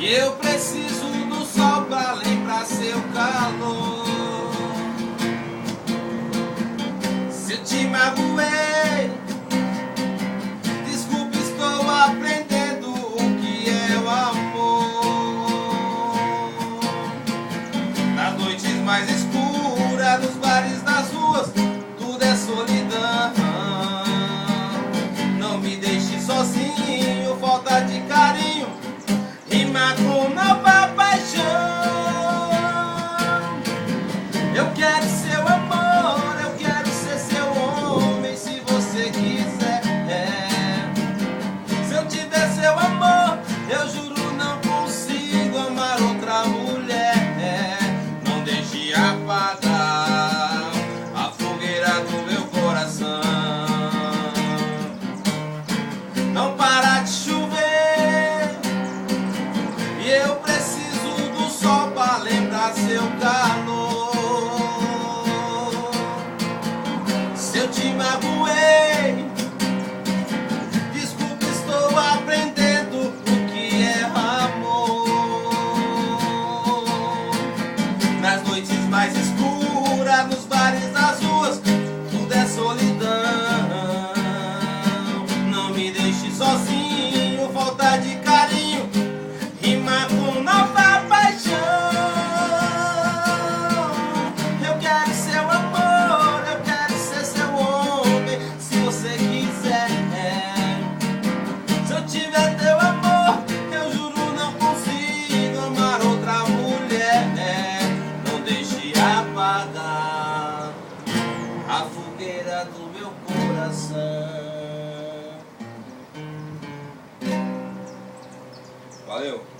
E eu preciso do sol pra lembrar seu calor. Se eu te magoei, desculpe, estou aprendendo o que é o amor. Nas noites mais escuras, nos bares, nas ruas, tudo é solidão. Não me deixe sozinho, falta de carinho rima com nova paixão. Eu quero seu amor, eu quero ser seu homem, se você quiser. Se eu tiver seu amor, eu juro não consigo amar outra mulher. Não deixe apagar a fogueira do meu coração. Não para de chover e eu preciso do sol para lembrar seu calor. Se eu te magoei, desculpe, estou aprendendo o que é amor. Nas noites mais escuras, nos bares, nas ruas, tudo é solidão. Não me deixe sozinho, falta de carinho rima com nova paixão. Eu quero seu amor, eu quero ser seu homem, se você quiser. Se eu tiver teu amor, eu juro não consigo amar outra mulher. Não deixe apagar a fogueira do meu coração. Valeu!